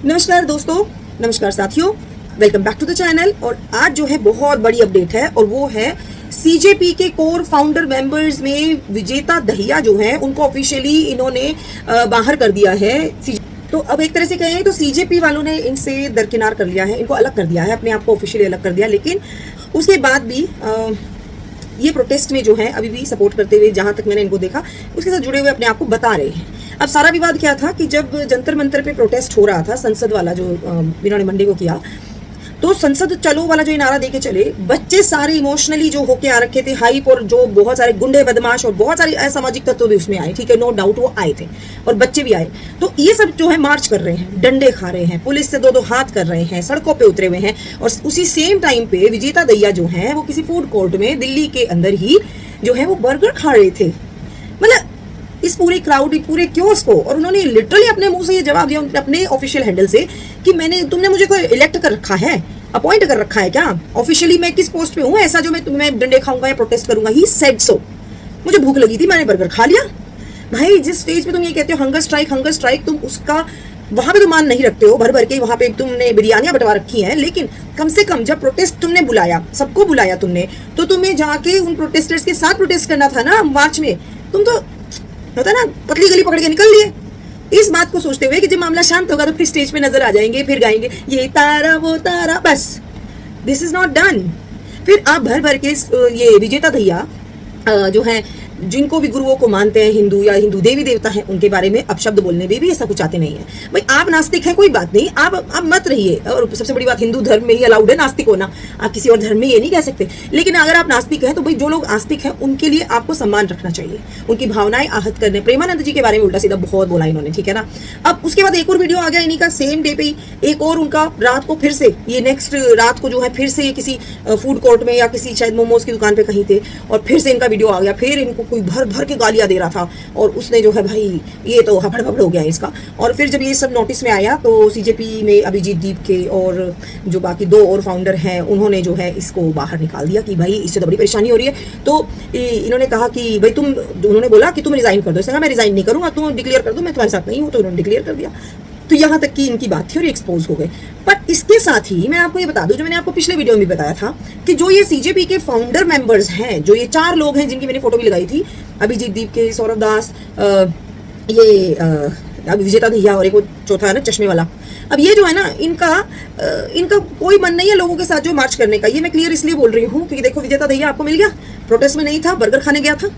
नमस्कार दोस्तों, नमस्कार साथियों, welcome back to the channel. और आज जो है बहुत बड़ी अपडेट है और वो है सीजेपी के कोर फाउंडर मेंबर्स में विजेता दहिया जो है उनको ऑफिशियली इन्होंने बाहर कर दिया है। तो अब एक तरह से कहें तो सीजेपी वालों ने इनसे दरकिनार कर लिया है, इनको अलग कर दिया है, अपने आप को ऑफिशियली अलग कर दिया। लेकिन उसके बाद भी ये प्रोटेस्ट में जो है अभी भी सपोर्ट करते हुए, जहां तक मैंने इनको देखा, उसके साथ जुड़े हुए अपने आप को बता रहे हैं। अब सारा विवाद क्या था कि जब जंतर मंतर पे प्रोटेस्ट हो रहा था, संसद वाला जो इन्होंने मंडे को किया, तो संसद चलो वाला जो ये नारा देके चले, बच्चे सारे इमोशनली जो होके आ रखे थे हाइप, और जो बहुत सारे गुंडे बदमाश और बहुत सारे असामाजिक तत्व भी उसमें आए, ठीक है, नो डाउट वो आए थे और बच्चे भी आए। तो ये सब जो है मार्च कर रहे हैं, डंडे खा रहे हैं, पुलिस से दो हाथ कर रहे हैं, सड़कों पे उतरे हुए हैं। और उसी सेम टाइम पे विजेता दहिया जो है वो किसी फूड कोर्ट में दिल्ली के अंदर ही जो है वो बर्गर खा रहे थे। मतलब इस पूरे क्राउड, पूरे क्योस को, और उन्होंने लिटरली अपने मुंह से ये जवाब दिया अपने ऑफिशियल हैंडल से कि तुमने मुझे कोई इलेक्ट कर रखा है, अपॉइंट कर रखा है क्या? ऑफिशियली मैं किस पोस्ट पे हूँ ऐसा जो मैं डंडे खाऊंगा या प्रोटेस्ट करूंगा? He said so. मुझे भूख लगी थी, मैंने बर्गर खा लिया। भाई जिस स्टेज पे तुम ये कहते हो हंगर स्ट्राइक, तुम उसका वहां पे तो मान नहीं रखते हो, भर भर के वहां पे तुमने बिरयानियां बंटवा रखी हैं। लेकिन कम से कम जब प्रोटेस्ट तुमने बुलाया, सबको बुलाया तुमने, तो तुम्हें जाके उन प्रोटेस्टर्स के साथ प्रोटेस्ट करना था ना मार्च में। तुम तो होता ना पतली गली पकड़ के निकल लिए, इस बात को सोचते हुए कि जब मामला शांत होगा तो फिर स्टेज पे नजर आ जाएंगे, फिर गाएंगे ये तारा वो तारा। बस दिस इज नॉट डन। फिर आप भर भर के ये विजेता दहिया जो है, जिनको भी गुरुओं को मानते हैं, हिंदू या हिंदू देवी देवता हैं, उनके बारे में अब शब्द बोलने में भी ऐसा कुछ आते नहीं है। भाई आप नास्तिक हैं, कोई बात नहीं, आप मत रहिए। और सबसे बड़ी बात, हिंदू धर्म में ही अलाउड है नास्तिक होना, आप किसी और धर्म में ये नहीं कह सकते। लेकिन अगर आप नास्तिक हैं तो भाई जो लोग आस्तिक हैं उनके लिए आपको सम्मान रखना चाहिए, उनकी भावनाएं आहत करने। प्रेमानंद जी के बारे में उल्टा सीधा बहुत बोला इन्होंने, ठीक है ना। अब उसके बाद एक और वीडियो आ गया इन्हीं का, सेम डे पे ही एक और उनका, रात को फिर से ये नेक्स्ट रात को जो है फिर से किसी फूड कोर्ट में या किसी शायद मोमोज की दुकान पे कहीं थे, और फिर से इनका वीडियो आ गया। फिर इनको कोई भर भर के गालियां दे रहा था और उसने जो है भाई ये तो हफड़ हो गया इसका। और फिर जब ये सब नोटिस में आया तो सीजेपी में अभिजीत दीप के और जो बाकी दो और फाउंडर हैं उन्होंने जो है इसको बाहर निकाल दिया कि भाई इससे तो बड़ी परेशानी हो रही है। तो इन्होंने कहा कि भाई उन्होंने बोला कि तुम रिजाइन कर दो। इसने कहा मैं रिजाइन नहीं करूंगा, तुम डिक्लेयर कर दो, मैं तुम्हारे साथ नहीं हूं। तो उन्होंने डिक्लेयर कर दिया। तो यहाँ तक की इनकी बात थी और एक्सपोज हो गए। पर इसके साथ ही मैं आपको ये बता दूं, जो मैंने आपको पिछले वीडियो में भी बताया था कि जो ये सीजेपी के फाउंडर मेंबर्स हैं, जो ये 4 लोग हैं जिनकी मैंने फोटो भी लगाई थी, अभिजीत दीप के, सौरभ दास, ये विजेता दहिया और एक वो चौथा है ना चश्मे वाला। अब ये जो है ना, इनका कोई मन नहीं है लोगों के साथ जो मार्च करने का। ये मैं क्लियर इसलिए बोल रही हूँ क्योंकि देखो, विजेता दहिया आपको मिल गया, प्रोटेस्ट में नहीं था, बर्गर खाने गया था।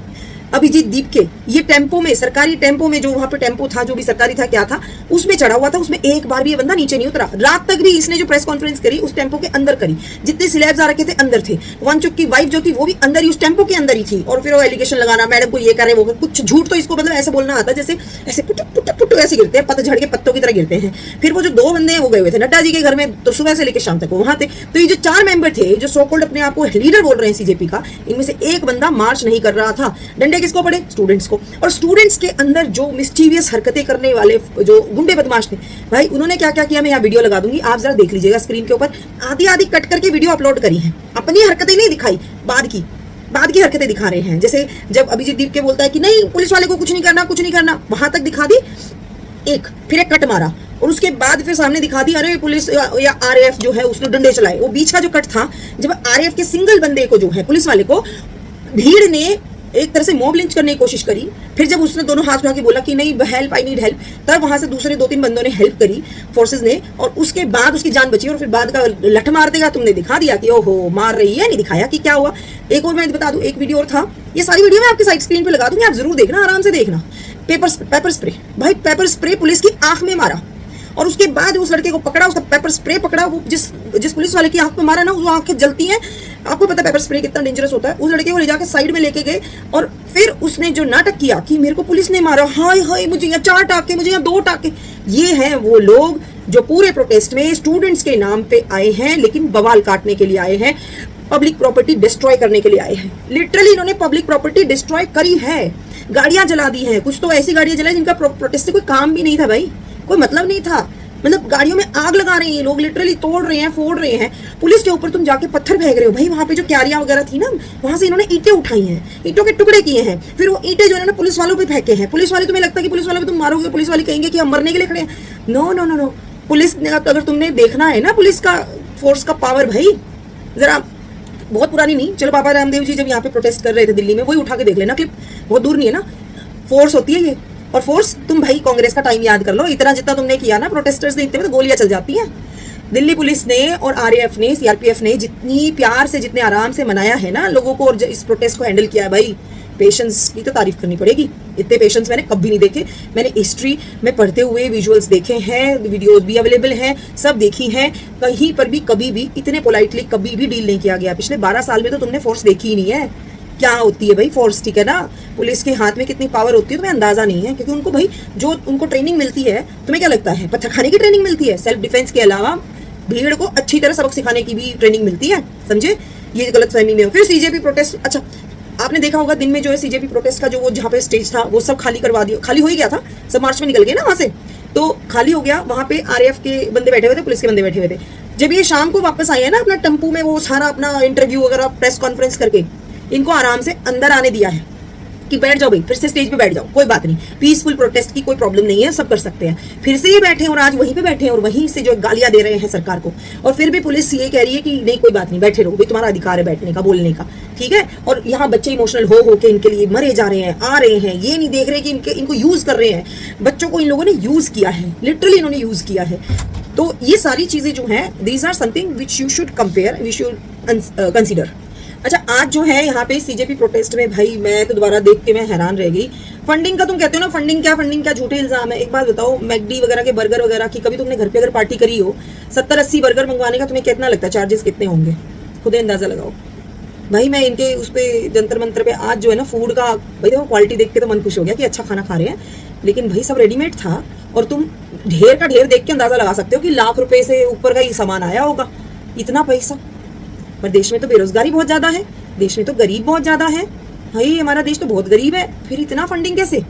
अभिजीत दीप के ये टेम्पो में, सरकारी टेम्पो में, जो वहां पे टेम्पो था, जो भी सरकारी था, क्या था, उसमें चढ़ा हुआ था। उसमें एक बार भी ये बंदा नीचे नहीं उतरा। रात तक भी इसने जो प्रेस कॉन्फ्रेंस करी उस टेम्पो के अंदर करी। जितने सिलेब्स आ रखे थे अंदर थे। वांचुक की वाइफ जो थी वो भी अंदर ही, उस टेम्पो के अंदर ही थी। और फिर वो एलिगेशन लगाना, मैडम को ये करे वो कुछ झूठ, तो इसको मतलब ऐसे बोलना आता जैसे ऐसे पुट्टू ऐसे गिरते हैं, पतझड़ के पत्तों की तरह गिरते हैं। फिर वो जो 2 बंदे हैं वो गए हुए थे नड्डा जी के घर में, तो सुबह से लेकर शाम तक वो वहां थे। तो ये जो 4 मेंबर थे जो सो कॉल्ड अपने आप को लीडर बोल रहे हैं सीजेपी का, इनमें से एक बंदा मार्च नहीं कर रहा था। डंडे किसको पड़े? स्टूडेंट्स को। और स्टूडेंट्स के अंदर जो मिस्टीवियस हरकतें करने वाले जो गुंडे बदमाश थे, भाई उन्होंने क्या क्या किया मैं यहाँ वीडियो लगा दूंगी, आप जरा देख लीजिएगा स्क्रीन के ऊपर। आधी कट करके वीडियो अपलोड करी है, अपनी हरकतें नहीं दिखाई, बाद की हरकतें दिखा रहे हैं। जैसे जब अभिजीत दीप के बोलता है कि नहीं पुलिस वाले को कुछ नहीं करना, वहां तक दिखा दी एक, फिर एक कट मारा, और उसके बाद फिर सामने दिखा दी अरे पुलिस या आरएएफ जो है उसने डंडे चलाए। वो बीच का जो कट था, जब आरएएफ के सिंगल बंदे को जो है, पुलिस वाले को, भीड़ ने एक तरह से मॉब लिंच करने की कोशिश करी। फिर जब उसने दोनों हाथ उठा के बोला कि नहीं हेल्प, आई नीड हेल्प, तब वहां से दूसरे 2-3 बंदों ने हेल्प करी, फोर्सेस ने, और उसके बाद उसकी जान बची। और फिर बाद का लठ मार देगा तुमने दिखा दिया कि ओहो मार रही है, नहीं दिखाया कि क्या हुआ। एक और मैं बता दूं, एक वीडियो और था, ये सारी वीडियो मैं आपके साइड स्क्रीन पे लगा दूंगी, आप जरूर देखना, आराम से देखना। पेपर स्प्रे, भाई पेपर स्प्रे पुलिस की आंख में मारा, और उसके बाद उस लड़के को पकड़ा, उसका पेपर स्प्रे पकड़ा, वो जिस पुलिस वाले की आंख में मारा ना, वो आंखें जलती हैं। आपको पता है पेपर स्प्रे कितना डेंजरस होता है। उस लड़के को ले जाकर साइड में लेके गए, और फिर उसने जो नाटक किया कि मेरे को पुलिस ने मारा, हाय हाय मुझे यहाँ 4 टाके, मुझे यहाँ 2 टाके। ये हैं वो लोग जो पूरे प्रोटेस्ट में स्टूडेंट्स के नाम पे आए हैं, लेकिन बवाल काटने के लिए आए हैं, पब्लिक प्रॉपर्टी डिस्ट्रॉय करने के लिए आए हैं। लिटरली इन्होंने पब्लिक प्रॉपर्टी डिस्ट्रॉय करी है, गाड़ियां जला दी हैं, कुछ तो ऐसी गाड़ियां जलाई जिनका प्रोटेस्ट से कोई काम भी नहीं था भाई, कोई मतलब नहीं था। मतलब गाड़ियों में आग लगा रहे हैं लोग, लिटरली तोड़ रहे हैं, फोड़ रहे हैं। पुलिस के ऊपर तुम जाके पत्थर फेंक रहे हो भाई। वहां पे जो क्यारियां वगैरह थी ना, वहां से इन्होंने ईंटें उठाई हैं, ईंटों के टुकड़े किए हैं, फिर वो ईंटें जो है ना पुलिस वालों पे फेंके हैं। पुलिस वाले, तुम्हें लगता है कि पुलिस वाले पे तुम मारोगे, पुलिस वाले कहेंगे कि हम मरने के लिए खड़े हैं? No no no no, police ने, अगर तुमने देखना है ना पुलिस का फोर्स का पावर भाई, जरा बहुत पुरानी नहीं, चलो बाबा रामदेव जी जब यहाँ पे प्रोटेस्ट कर रहे थे दिल्ली में, वही उठा के देख लेना क्लिप, बहुत दूर नहीं है ना। फोर्स होती है ये, और फोर्स तुम भाई कांग्रेस का टाइम याद कर लो, इतना जितना तुमने किया ना प्रोटेस्टर्स ने, इतने में तो गोलियां चल जाती हैं। दिल्ली पुलिस ने और आरएएफ ने, सीआरपीएफ ने जितनी प्यार से, जितने आराम से मनाया है ना लोगों को, और इस प्रोटेस्ट को हैंडल किया है भाई, पेशेंस की तो तारीफ करनी पड़ेगी। इतने पेशेंस मैंने कभी नहीं देखे। मैंने हिस्ट्री में पढ़ते हुए विजुअल्स देखे हैं, वीडियोस भी अवेलेबल हैं, सब देखी हैं, कहीं पर भी कभी भी इतने पोलाइटली कभी भी डील नहीं किया गया। पिछले 12 साल में तो तुमने फोर्स देखी ही नहीं है, क्या होती है भाई फोर्स, ठीक है ना। पुलिस के हाथ में कितनी पावर होती है तुम्हें अंदाजा नहीं है, क्योंकि उनको भाई जो उनको ट्रेनिंग मिलती है, तुम्हें क्या लगता है पत्थर खाने की ट्रेनिंग मिलती है? सेल्फ डिफेंस के अलावा भीड़ को अच्छी तरह सबक सिखाने की भी ट्रेनिंग मिलती है, समझे। ये गलत फहमी में हो। फिर सीजेपी प्रोटेस्ट, अच्छा आपने देखा होगा दिन में जो है सीजेपी प्रोटेस्ट का जो वो जहाँ पे स्टेज था वो सब खाली करवा दिया, खाली हो ही गया था, सब मार्च में निकल गए ना वहाँ से, तो खाली हो गया। वहाँ पे आरएएफ के बंदे बैठे हुए थे, पुलिस के बंदे बैठे हुए थे। जब ये शाम को वापस आए हैं ना अपना टेम्पू में, वो सारा अपना इंटरव्यू वगैरह प्रेस कॉन्फ्रेंस करके, इनको आराम से अंदर आने दिया है कि बैठ जाओ भाई, फिर से स्टेज पे बैठ जाओ, कोई बात नहीं, पीसफुल प्रोटेस्ट की कोई प्रॉब्लम नहीं है, सब कर सकते हैं। फिर से ये बैठे और आज वहीं पे बैठे हैं और वहीं से जो गालियां दे रहे हैं सरकार को, और फिर भी पुलिस ये कह रही है कि नहीं कोई बात नहीं, बैठे रहो भाई, तुम्हारा अधिकार है बैठने का, बोलने का, ठीक है। और यहाँ बच्चे इमोशनल हो के इनके लिए मरे जा रहे हैं, आ रहे हैं, ये नहीं देख रहे कि इनको यूज कर रहे हैं। बच्चों को इन लोगों ने यूज किया है, लिटरली इन्होंने यूज किया है। तो ये सारी चीजें जो हैं, these are something which you should compare, we should consider. अच्छा आज जो है यहाँ पे सीजेपी प्रोटेस्ट में भाई मैं तो दोबारा देख के मैं हैरान रह गई। फंडिंग का तुम कहते हो ना, फंडिंग क्या झूठे इल्जाम है। एक बात बताओ, मैकडी वगैरह के बर्गर वगैरह की कभी तुमने घर पे अगर पार्टी करी हो, 70-80 बर्गर मंगवाने का तुम्हें कितना लगता है, चार्जेस कितने होंगे, खुद अंदाजा लगाओ भाई। मैं इनके उस पर जंतर मंतर पे आज जो है ना फूड का, भाई देखो क्वालिटी देख के तो मन खुश हो गया कि अच्छा खाना खा रहे हैं, लेकिन भाई सब रेडीमेड था, और तुम ढेर का ढेर देख के अंदाजा लगा सकते हो कि लाख रुपए से ऊपर का ही सामान आया होगा, इतना पैसा। पर देश में तो बेरोजगारी बहुत ज्यादा है, देश में तो गरीब बहुत ज्यादा है भाई, हमारा देश तो बहुत गरीब है, फिर इतना फंडिंग कैसे।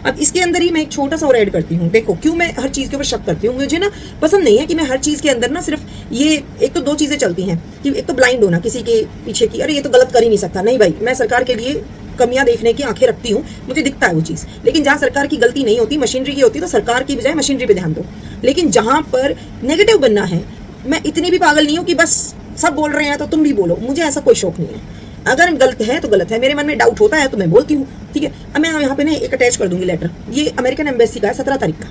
अब इसके अंदर ही मैं एक छोटा सा और ऐड करती हूँ। देखो क्यों मैं हर चीज के ऊपर शक करती हूँ, मुझे ना पसंद नहीं है कि मैं हर चीज के अंदर ना सिर्फ ये, एक तो दो चीजें चलती हैं कि एक तो ब्लाइंड होना किसी के पीछे की, अरे ये तो गलत कर ही नहीं सकता, नहीं भाई, मैं सरकार के लिए कमियां देखने की आंखें रखती हूँ, मुझे दिखता है वो चीज, लेकिन जहाँ सरकार की गलती नहीं होती, मशीनरी की होती, तो सरकार की बजाय मशीनरी पे ध्यान दो। लेकिन जहां पर नेगेटिव बनना है, मैं इतनी भी पागल नहीं हूँ कि बस सब बोल रहे हैं तो तुम भी बोलो, मुझे ऐसा कोई शौक नहीं है। अगर गलत है तो गलत है, मेरे मन में डाउट होता है तो मैं बोलती हूँ, ठीक है। अब मैं यहाँ पे ना एक अटैच कर दूंगी लेटर, ये अमेरिकन एम्बेसी का है, 17 तारीख का।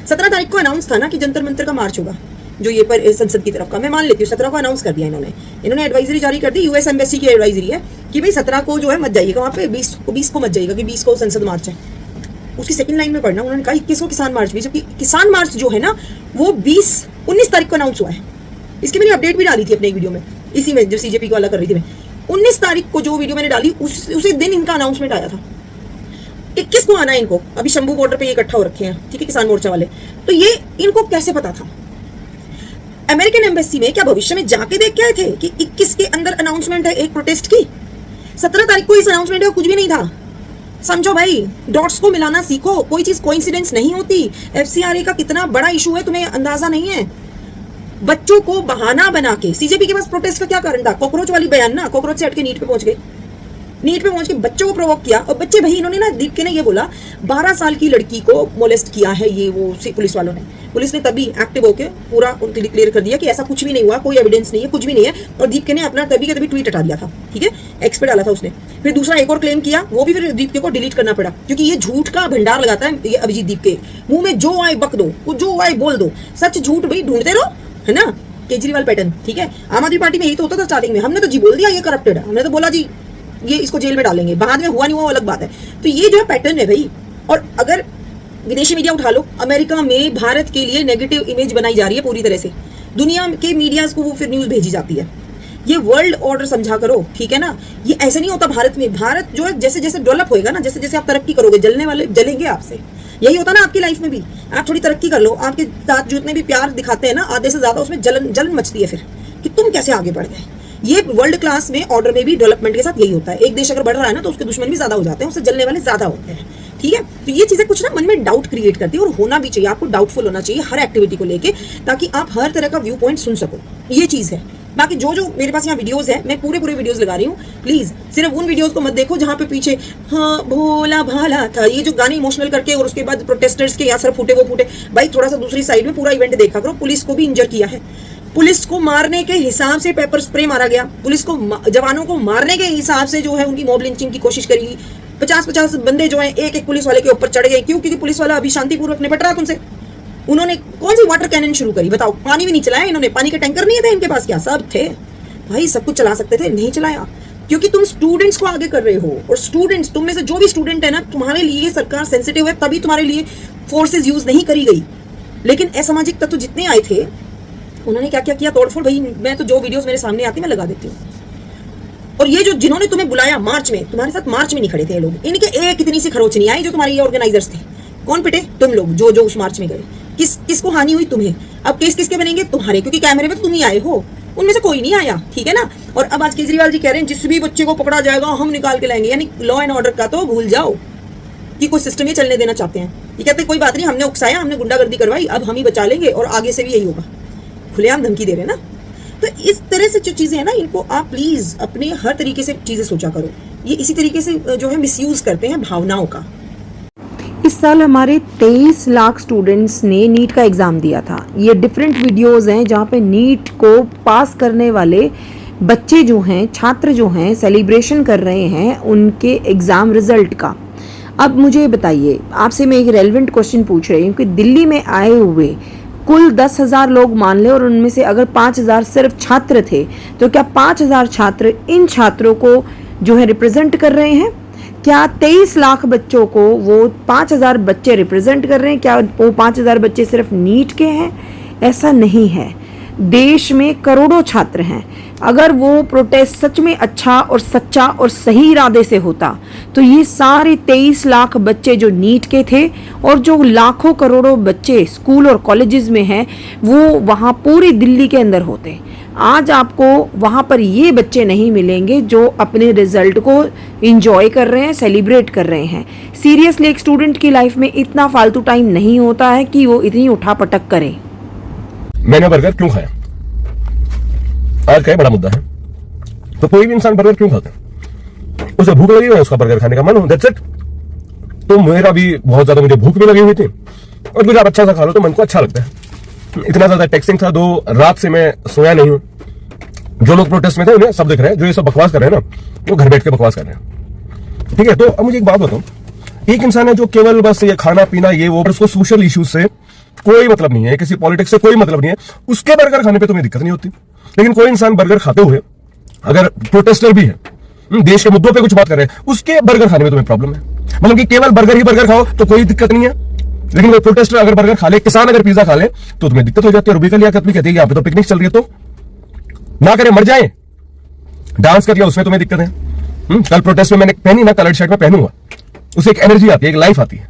17 तारीख को अनाउंस था ना कि जंतर मंतर का मार्च होगा, जो ये पर संसद की तरफ का, मैं मान लेती हूँ 17 को अनाउंस कर दिया इन्होंने एडवाइजरी जारी कर दी, यूएस एम्बेसी की एडवाइजरी है कि भाई 17 को जो है मत जाइएगा वहाँ पे, 20 को मत जाइएगा कि 20 को संसद मार्च है। उसकी सेकंड लाइन में पढ़ना, उन्होंने कहा 21 को किसान मार्च भी, जबकि किसान मार्च जो है ना वो 19 तारीख को अनाउंस हुआ है। इसकी मैंने अपडेट भी डाली थी अपने एक वीडियो में, इसी में जो सीजेपी को अलग कर रही थी मैं। 19 तारीख को जो वीडियो मैंने डाली उसी दिन इनका अनाउंसमेंट आया था। 21 को आना है इनको, अभी शंभू बॉर्डर पे ये इकट्ठा हो रखे हैं, ठीक है, किसान मोर्चा वाले। तो ये इनको कैसे पता था? अमेरिकन एम्बेसी में क्या भविष्य में जाके देख के आए थे कि 21 के अंदर अनाउंसमेंट है एक प्रोटेस्ट की? 17 तारीख को इस अनाउंसमेंट है, कुछ भी नहीं था। समझो भाई, डॉट्स को मिलाना सीखो, कोई चीज कोइंसिडेंस नहीं होती। एफसीआरए का कितना बड़ा इशू है तुम्हें अंदाजा नहीं है। बच्चों को बहाना बना के, सीजेपी के पास प्रोटेस्ट का क्या कारण था? कॉकरोच वाली बयान ना, कॉकरोच से हट के नीट पे पहुंच गए, नीट पे पहुंच के बच्चों को प्रोवोक किया। और बच्चे भाई इन्होंने ना दीप के ने ये बोला 12 साल की लड़की को मोलेस्ट किया है ये वो पुलिस वालों ने। पुलिस ने तभी एक्टिव होके पूरा उनके लिए क्लियर कर दिया कि ऐसा कुछ भी नहीं हुआ, कोई एविडेंस नहीं है, कुछ भी नहीं है। और दीप के ने अपना तभी के तभी ट्वीट हटा दिया था, ठीक है, एक्स पे डाला था उसने। फिर दूसरा एक और क्लेम किया, वो भी फिर दीप को डिलीट करना पड़ा, क्योंकि ये झूठ का भंडार लगाता है ये अभिजीत दीप के। मुंह में जो आए बक दो, जो आए बोल दो, सच झूठ भाई ढूंढते रहो, है ना। केजरीवाल पैटर्न, ठीक है। आम आदमी पार्टी में यही तो होता था स्टार्टिंग में, हमने तो जी बोल दिया ये करप्टेड है, हमने तो बोला जी ये इसको जेल में डालेंगे, बाद में हुआ नहीं हुआ अलग बात है। तो ये जो है पैटर्न है भाई। और अगर विदेशी मीडिया उठा लो, अमेरिका में भारत के लिए नेगेटिव इमेज बनाई जा रही है पूरी तरह से, दुनिया के मीडियाज को वो फिर न्यूज भेजी जाती है। ये वर्ल्ड ऑर्डर समझा करो, ठीक है ना। ये ऐसे नहीं होता भारत में। भारत जो है जैसे जैसे डेवलप होएगा ना, जैसे जैसे आप तरक्की करोगे, जलने वाले जलेंगे आपसे। यही होता ना आपकी लाइफ में भी, आप थोड़ी तरक्की कर लो, आपके साथ जितने भी प्यार दिखाते हैं ना, आधे से ज्यादा उसमें जलन मचती है फिर कि तुम कैसे आगे बढ़ गए। ये वर्ल्ड क्लास में ऑर्डर में भी डेवलपमेंट के साथ यही होता है। एक देश अगर बढ़ रहा है ना तो उसके दुश्मन भी ज्यादा हो जाते हैं, उससे जलने वाले ज्यादा होते हैं, ठीक है। तो ये चीजें कुछ ना मन में डाउट क्रिएट करती है, और होना भी चाहिए, आपको डाउटफुल होना चाहिए हर एक्टिविटी को लेके, ताकि आप हर तरह का व्यू पॉइंट सुन सको। ये चीज है, बाकी जो जो मेरे पास यहाँ वीडियोस है, मैं पूरे वीडियोस लगा रही हूँ, प्लीज सिर्फ उन वीडियोस को मत देखो जहाँ पे पीछे हाँ भोला भाला था, ये जो गाने इमोशनल करके और उसके बाद प्रोटेस्टर्स के यहाँ सर फूटे वो फूटे। भाई थोड़ा सा दूसरी साइड में पूरा इवेंट देखा करो। पुलिस को भी इंजर किया है, पुलिस को मारने के हिसाब से पेपर स्प्रे मारा गया, पुलिस को जवानों को मारने के हिसाब से जो है उनकी मॉब लिंचिंग की कोशिश करी। 50-50 बंदे जो हैं एक पुलिस वाले के ऊपर चढ़ गए। क्यों? क्योंकि पुलिस वाला अभी शांतिपूर्वक निपट रहा तुमसे। उन्होंने कौन सी वाटर कैनन शुरू करी बताओ? पानी भी नहीं चलाया इन्होंने, पानी के टैंकर नहीं थे इनके पास? क्या सब थे भाई, सब कुछ चला सकते थे, नहीं चलाया क्योंकि तुम स्टूडेंट्स को आगे कर रहे हो। और स्टूडेंट्स, तुम में से जो भी स्टूडेंट है ना, तुम्हारे लिए सरकार सेंसिटिव है, तभी तुम्हारे लिए फोर्सेज यूज नहीं करी गई। लेकिन असामाजिक तत्व जितने आए थे उन्होंने क्या क्या किया, तोड़फोड़। भाई मैं तो जो वीडियोस मेरे सामने आती मैं लगा देती हूँ। और ये जो जिन्होंने तुम्हें बुलाया मार्च में, तुम्हारे साथ मार्च में नहीं खड़े थे ये लोग, इनके एक इतनी सी खरोच नहीं आई जो तुम्हारे ये ऑर्गेनाइजर्स थे। कौन पिटे? तुम लोग जो उस मार्च में गए। किसको हानि हुई? तुम्हें। अब केस किसके बनेंगे? तुम्हारे, क्योंकि कैमरे में तो तुम ही आए हो, उनमें से कोई नहीं आया, ठीक है ना। और अब आज केजरीवाल जी कह रहे हैं जिस भी बच्चे को पकड़ा जाएगा हम निकाल के लाएंगे। यानी लॉ एंड ऑर्डर का तो भूल जाओ कि कोई सिस्टम ये चलने देना चाहते हैं। ये कहते कोई बात नहीं, हमने उकसाया, हमने गुंडागर्दी करवाई, अब हम ही बचा लेंगे और आगे से भी यही होगा। खुलेआम धमकी दे रहे हैं ना। तो इस तरह से जो चीजें हैं ना, इनको आप प्लीज अपने हर तरीके से चीजें सोचा करो। ये इसी तरीके से जो है मिसयूज करते हैं भावनाओं का। इस साल हमारे 23 लाख स्टूडेंट्स ने नीट का एग्ज़ाम दिया था। ये डिफरेंट वीडियोस हैं जहाँ पे नीट को पास करने वाले बच्चे जो हैं, छात्र जो हैं, सेलिब्रेशन कर रहे हैं उनके एग्ज़ाम रिजल्ट का। अब मुझे बताइए, आपसे मैं एक रेलेवेंट क्वेश्चन पूछ रही हूँ कि दिल्ली में आए हुए कुल 10,000 लोग मान ले और उनमें से अगर 5,000 सिर्फ छात्र थे, तो क्या 5,000 छात्र इन छात्रों को जो है रिप्रेजेंट कर रहे हैं? क्या 23 लाख बच्चों को वो 5,000 बच्चे रिप्रेजेंट कर रहे हैं? क्या वो 5,000 बच्चे सिर्फ नीट के हैं? ऐसा नहीं है। देश में करोड़ों छात्र हैं। अगर वो प्रोटेस्ट सच में अच्छा और सच्चा और सही इरादे से होता तो ये सारे 23 लाख बच्चे जो नीट के थे और जो लाखों करोड़ों बच्चे स्कूल और कॉलेजेस में हैं वो वहाँ पूरी दिल्ली के अंदर होते। आज आपको वहाँ पर ये बच्चे नहीं मिलेंगे जो अपने रिजल्ट को इंजॉय कर रहे हैं, सेलिब्रेट कर रहे हैं। सीरियसली एक स्टूडेंट की लाइफ में इतना फालतू टाइम नहीं होता है कि वो इतनी उठापटक करे। मैंने बर्गर क्यों खाया? आज का बड़ा मुद्दा है। तो कोई भी इंसान बर्गर क्यों खाता है? उसे भूख लगी है, उसका बर्गर खाने का मन हो, दैट्स इट। तो मेरा भी बहुत ज्यादा, मुझे भूख भी लगी हुई थी और कुछ आप अच्छा सा खा लो तो मन को अच्छा लगता है। इतना ज्यादा टैक्सिंग था, 2 रात से मैं सोया नहीं हूं। जो लोग प्रोटेस्ट में थे उन्हें सब दिख रहे हैं, जो ये सब बकवास कर रहे हैं ना वो घर बैठ के बकवास कर रहे हैं, ठीक है। तो अब मुझे एक बात बताओ, एक इंसान है जो केवल बस ये खाना पीना ये वो, उसको सोशल इश्यूज से कोई मतलब नहीं है, किसी पॉलिटिक्स से कोई मतलब नहीं है, उसके बर्गर खाने पे तुम्हें दिक्कत नहीं होती। लेकिन कोई इंसान बर्गर खाते हुए अगर प्रोटेस्टर भी है, देश के मुद्दों पे कुछ बात कर रहे हैं, उसके बर्गर खाने में तुम्हें प्रॉब्लम है। मतलब कि केवल बर्गर ही बर्गर खाओ तो कोई दिक्कत नहीं है, लेकिन कोई प्रोटेस्टर अगर बर्गर खा ले, किसान अगर पिज्जा खा ले तो तुम्हें दिक्कत हो जाती है। रूबिका लियाकत भी कहती है यहाँ पे तो पिकनिक चल रही है, तो ना करें, मर जाए। डांस कर लिया उसमें तुम्हें दिक्कत है। कल प्रोटेस्ट में मैंने पहनी ना कलर्ड शर्ट में पहनूंगा, उससे एक एनर्जी आती है, एक लाइफ आती है।